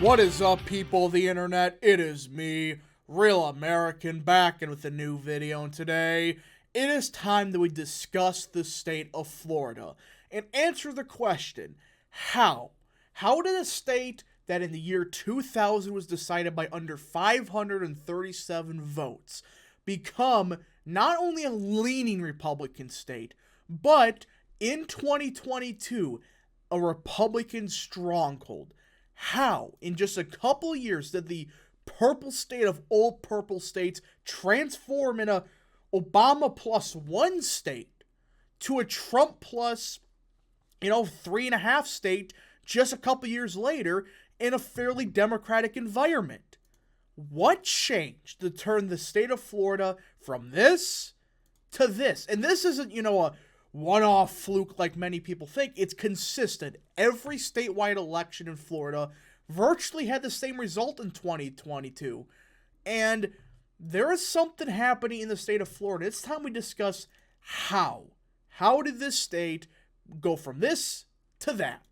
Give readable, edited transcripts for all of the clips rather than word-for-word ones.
What is up, people of the internet? It is me, Real American, back in with a new video, and today it is time that we discuss the state of Florida and answer the question, how? How did a state that in the year 2000 was decided by under 537 votes become not only a leaning Republican state, but in 2022, a Republican stronghold? How, in just a couple years, did the purple state of all purple states transform in a Obama plus one state to a Trump plus, 3.5 state just a couple years later in a fairly democratic environment? What changed to turn the state of Florida from this to this? And this isn't, a one-off fluke like many people think. It's consistent. Every statewide election in Florida virtually had the same result in 2022. And there is something happening in the state of Florida. It's time we discuss how. How did this state go from this to that?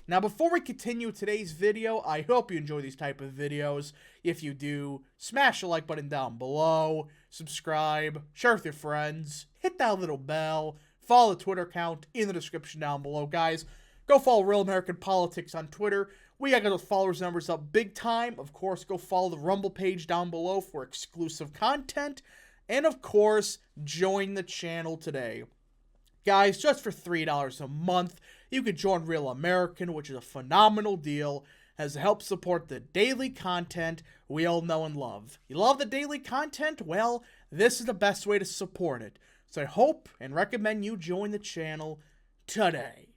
Now, before we continue today's video, I hope you enjoy these type of videos. If you do, smash the like button down below, subscribe, share with your friends, hit that little bell, follow the Twitter account in the description down below. Guys, go follow Real American Politics on Twitter. We got those followers numbers up big time. Of course, go follow the Rumble page down below for exclusive content. And of course, join the channel today. Guys, just for $3 a month, you could join Real American, which is a phenomenal deal, as to help support the daily content we all know and love. You love the daily content? Well, this is the best way to support it. So I hope and recommend you join the channel today.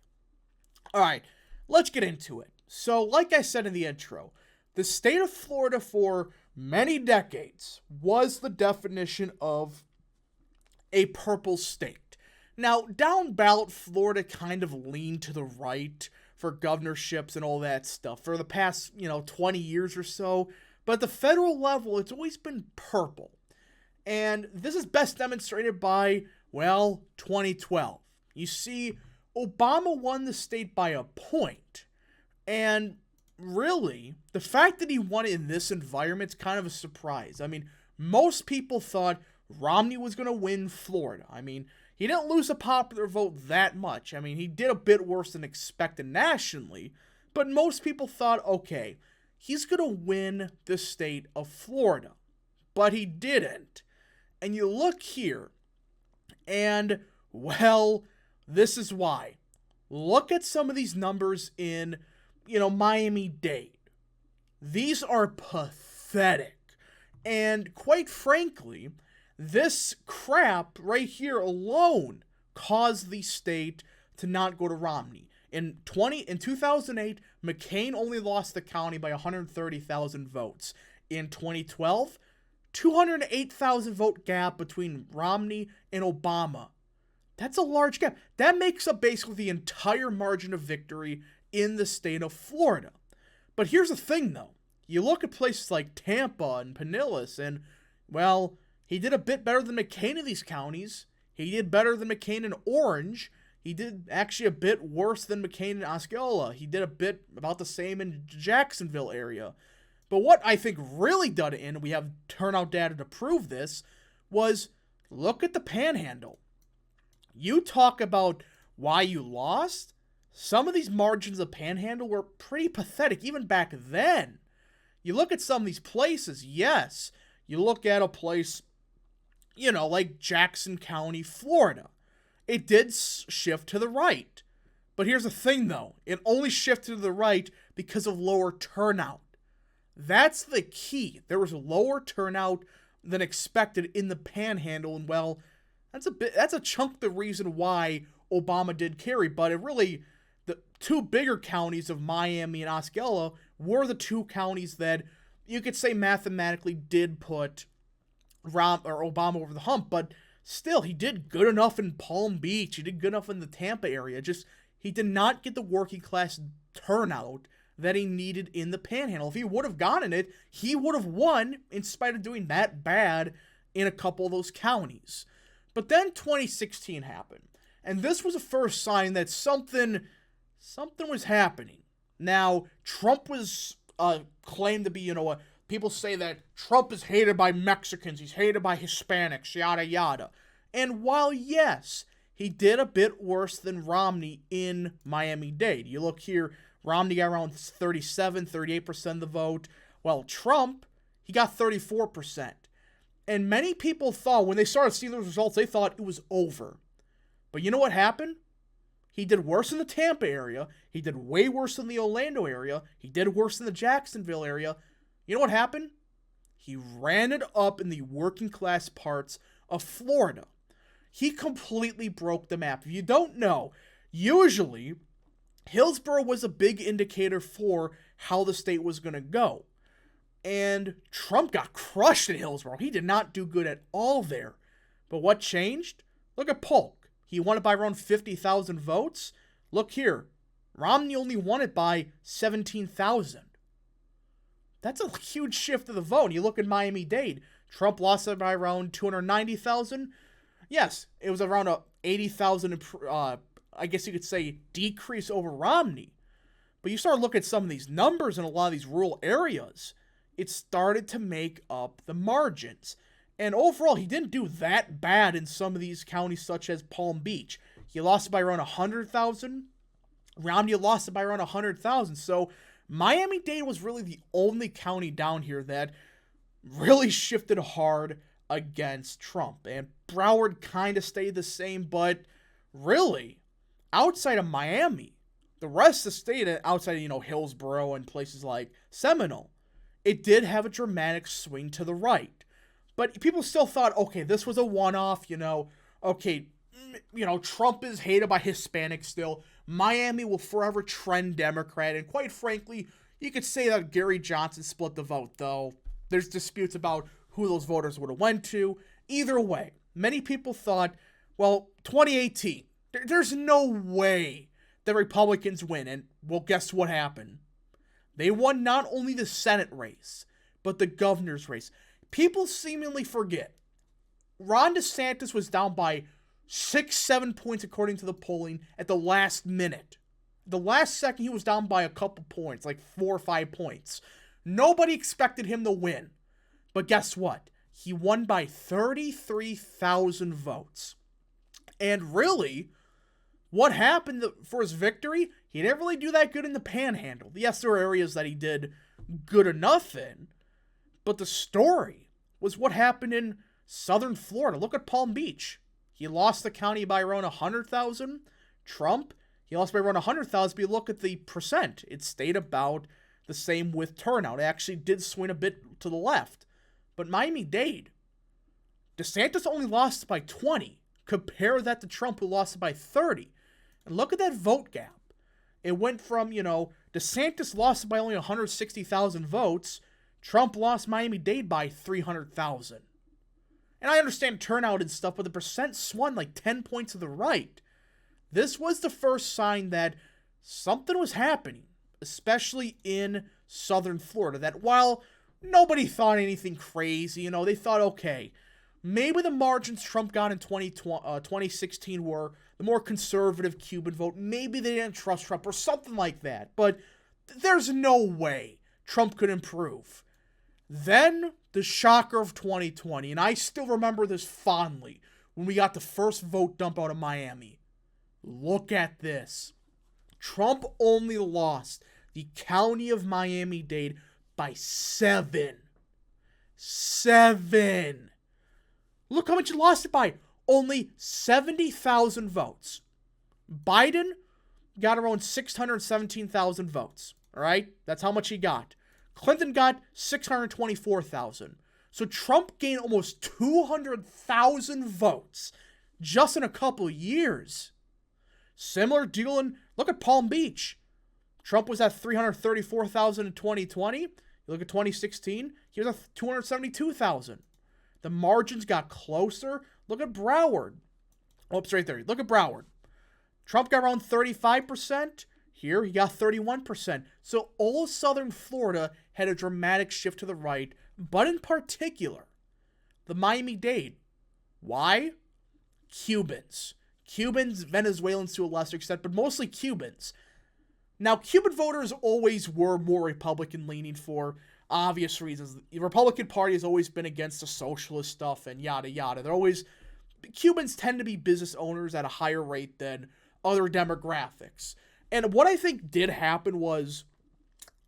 Alright, let's get into it. So, like I said in the intro, the state of Florida for many decades was the definition of a purple state. Now, down ballot, Florida kind of leaned to the right for governorships and all that stuff for the past, 20 years or so. But at the federal level, it's always been purple. And this is best demonstrated by, 2012. You see, Obama won the state by a point. And really, the fact that he won it in this environment is kind of a surprise. I mean, most people thought Romney was going to win Florida. I mean, he didn't lose a popular vote that much. I mean, he did a bit worse than expected nationally. But most people thought, okay, he's going to win the state of Florida. But he didn't. And you look here, and, this is why. Look at some of these numbers in, Miami-Dade. These are pathetic. And quite frankly, this crap right here alone caused the state to not go to Romney. In 2008, McCain only lost the county by 130,000 votes. In 2012, 208,000 vote gap between Romney and Obama. That's a large gap. That makes up basically the entire margin of victory in the state of Florida. But here's the thing, though. You look at places like Tampa and Pinellas, and, he did a bit better than McCain in these counties. He did better than McCain in Orange. He did actually a bit worse than McCain in Osceola. He did a bit about the same in Jacksonville area. But what I think really did it in, we have turnout data to prove this, was look at the Panhandle. You talk about why you lost. Some of these margins of Panhandle were pretty pathetic, even back then. You look at some of these places, yes. You look at a place, like Jackson County, Florida. It did shift to the right. But here's the thing, though. It only shifted to the right because of lower turnout. That's the key. There was a lower turnout than expected in the Panhandle, and that's a chunk of the reason why Obama did carry. But it really, the two bigger counties of Miami and Osceola were the two counties that you could say mathematically did put Obama over the hump. But still, he did good enough in Palm Beach. He did good enough in the Tampa area. Just he did not get the working class turnout that he needed in the Panhandle. If he would have gotten it, he would have won in spite of doing that bad in a couple of those counties. But then 2016 happened, and this was the first sign that something was happening. Now, Trump was claim to be, people say that Trump is hated by Mexicans, he's hated by Hispanics, yada yada. And while, yes, he did a bit worse than Romney in Miami-Dade. You look here, Romney got around 37, 38% of the vote. Well, Trump, he got 34%. And many people thought, when they started seeing those results, they thought it was over. But you know what happened? He did worse in the Tampa area. He did way worse in the Orlando area. He did worse in the Jacksonville area. You know what happened? He ran it up in the working class parts of Florida. He completely broke the map. If you don't know, usually Hillsborough was a big indicator for how the state was going to go. And Trump got crushed in Hillsborough. He did not do good at all there. But what changed? Look at Polk. He won it by around 50,000 votes. Look here. Romney only won it by 17,000. That's a huge shift of the vote. And you look at Miami-Dade. Trump lost it by around 290,000. Yes, it was around a 80,000, I guess you could say, decrease over Romney. But you start looking at some of these numbers in a lot of these rural areas, it started to make up the margins. And overall, he didn't do that bad in some of these counties, such as Palm Beach. He lost it by around 100,000. Romney lost it by around 100,000. So Miami-Dade was really the only county down here that really shifted hard against Trump. And Broward kind of stayed the same, but really, outside of Miami, the rest of the state, outside of, Hillsborough and places like Seminole, it did have a dramatic swing to the right. But people still thought, okay, this was a one-off, okay, Trump is hated by Hispanics still. Miami will forever trend Democrat. And quite frankly, you could say that Gary Johnson split the vote, though. There's disputes about who those voters would have went to. Either way, many people thought, well, 2018, there's no way the Republicans win. And, well, guess what happened? They won not only the Senate race, but the governor's race. People seemingly forget. Ron DeSantis was down by 6-7 points according to the polling at the last minute. The last second he was down by a couple points, like 4 or 5 points. Nobody expected him to win. But guess what? He won by 33,000 votes. And really, what happened for his victory? He didn't really do that good in the Panhandle. Yes, there were areas that he did good enough in, but the story was what happened in southern Florida. Look at Palm Beach. He lost the county by around 100,000. Trump, he lost by around 100,000, but you look at the percent. It stayed about the same with turnout. It actually did swing a bit to the left. But Miami-Dade, DeSantis only lost by 20. Compare that to Trump, who lost by 30. And look at that vote gap. It went from, DeSantis lost by only 160,000 votes. Trump lost Miami-Dade by 300,000. And I understand turnout and stuff, but the percent swung like 10 points to the right. This was the first sign that something was happening, especially in southern Florida, that while nobody thought anything crazy, they thought, okay, maybe the margins Trump got in 2016 were the more conservative Cuban vote. Maybe they didn't trust Trump or something like that. But there's no way Trump could improve. Then the shocker of 2020, and I still remember this fondly, when we got the first vote dump out of Miami. Look at this. Trump only lost the county of Miami-Dade by 7. 7. Look how much he lost it by. Only 70,000 votes. Biden got around 617,000 votes. All right? That's how much he got. Clinton got 624,000. So Trump gained almost 200,000 votes just in a couple years. Similar deal in, look at Palm Beach. Trump was at 334,000 in 2020. You look at 2016, he was at 272,000. The margins got closer. Look at Broward. Oops, right there. Look at Broward. Trump got around 35%. Here, he got 31%. So all of southern Florida had a dramatic shift to the right, but in particular, the Miami-Dade. Why? Cubans. Cubans, Venezuelans to a lesser extent, but mostly Cubans. Now, Cuban voters always were more Republican-leaning for obvious reasons. The Republican Party has always been against the socialist stuff and yada yada. Cubans tend to be business owners at a higher rate than other demographics. And what I think did happen was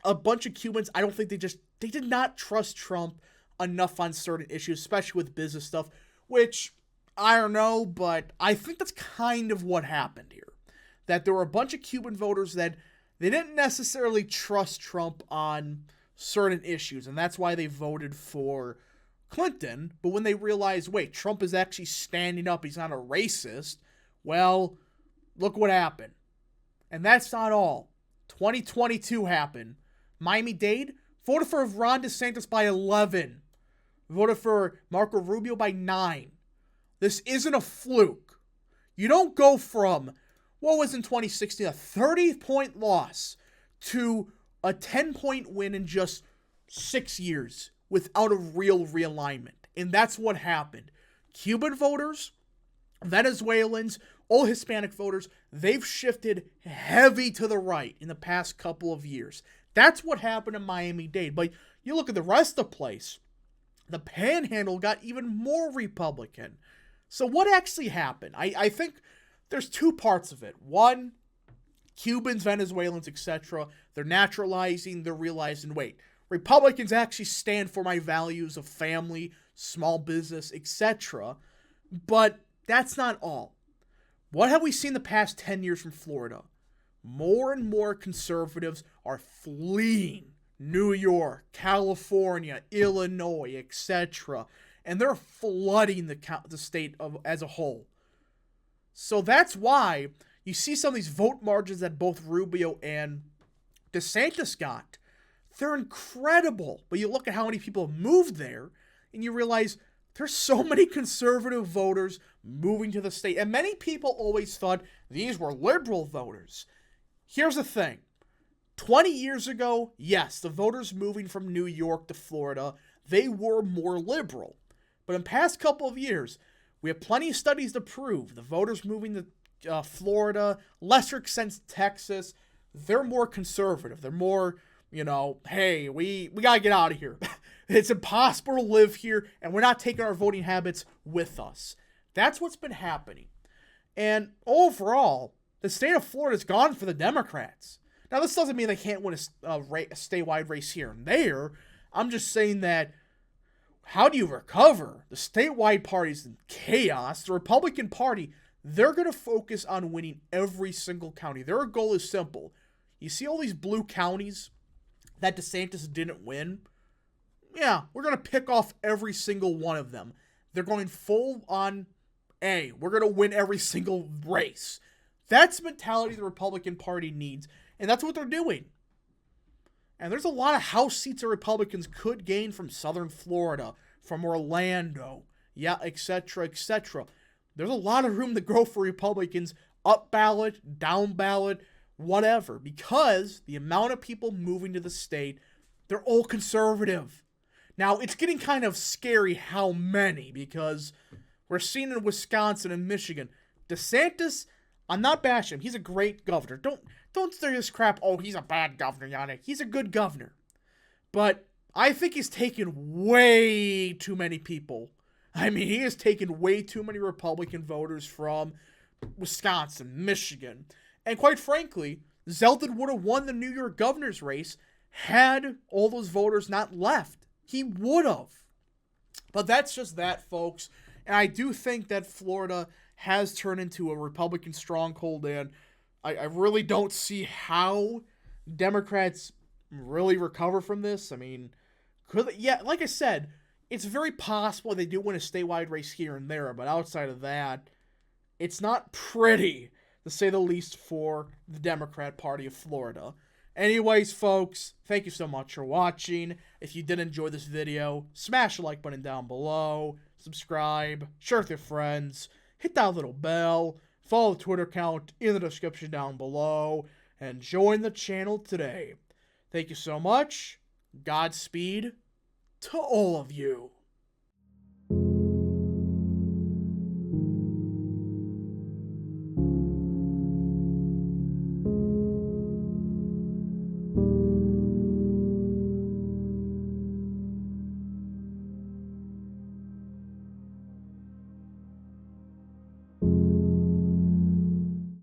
a bunch of Cubans, I don't think they did not trust Trump enough on certain issues, especially with business stuff, which I don't know, but I think that's kind of what happened here. That there were a bunch of Cuban voters that they didn't necessarily trust Trump on certain issues, and that's why they voted for Clinton. But when they realized, wait, Trump is actually standing up, he's not a racist, well, look what happened. And that's not all. 2022 happened. Miami-Dade voted for Ron DeSantis by 11. Voted for Marco Rubio by 9. This isn't a fluke. You don't go from, what was in 2016, a 30-point loss to a 10-point win in just 6 years without a real realignment. And that's what happened. Cuban voters, Venezuelans, all Hispanic voters, they've shifted heavy to the right in the past couple of years. That's what happened in Miami-Dade. But you look at the rest of the place, the Panhandle got even more Republican. So what actually happened? I think there's two parts of it. One, Cubans, Venezuelans, etc., they're naturalizing, they're realizing, wait, Republicans actually stand for my values of family, small business, etc. But that's not all. What have we seen the past 10 years from Florida? More and more conservatives are fleeing New York, California, Illinois, etc. And they're flooding the state as a whole. So that's why you see some of these vote margins that both Rubio and DeSantis got. They're incredible. But you look at how many people moved there, and you realize there's so many conservative voters moving to the state. And many people always thought these were liberal voters. Here's the thing. 20 years ago, yes, the voters moving from New York to Florida, they were more liberal. But in the past couple of years, we have plenty of studies to prove the voters moving to Florida, lesser extent Texas, they're more conservative. They're more, hey, we got to get out of here. It's impossible to live here, and we're not taking our voting habits with us. That's what's been happening. And overall, the state of Florida is gone for the Democrats. Now, this doesn't mean they can't win a statewide race here and there. I'm just saying that, how do you recover? The statewide party's in chaos. The Republican Party, they're going to focus on winning every single county. Their goal is simple. You see all these blue counties that DeSantis didn't win? Yeah, we're going to pick off every single one of them. They're going full on A. We're going to win every single race. That's the mentality the Republican Party needs, and that's what they're doing. And there's a lot of House seats that Republicans could gain from Southern Florida, from Orlando, etc., etc. There's a lot of room to grow for Republicans, up ballot, down ballot, whatever, because the amount of people moving to the state, they're all conservative. Now, it's getting kind of scary how many, because we're seeing in Wisconsin and Michigan, DeSantis, I'm not bashing him. He's a great governor. Don't say this crap, oh, he's a bad governor, Yannick. He's a good governor. But I think he's taken way too many people. I mean, he has taken way too many Republican voters from Wisconsin, Michigan. And quite frankly, Zeldin would have won the New York governor's race had all those voters not left. He would have. But that's just that, folks. And I do think that Florida has turned into a Republican stronghold, and I really don't see how Democrats really recover from this. I mean, like I said, it's very possible they do win a statewide race here and there, but outside of that, it's not pretty, to say the least, for the Democrat Party of Florida. Anyways, folks, thank you so much for watching. If you did enjoy this video, smash the like button down below, subscribe, share with your friends, hit that little bell, follow the Twitter account in the description down below, and join the channel today. Thank you so much. Godspeed to all of you.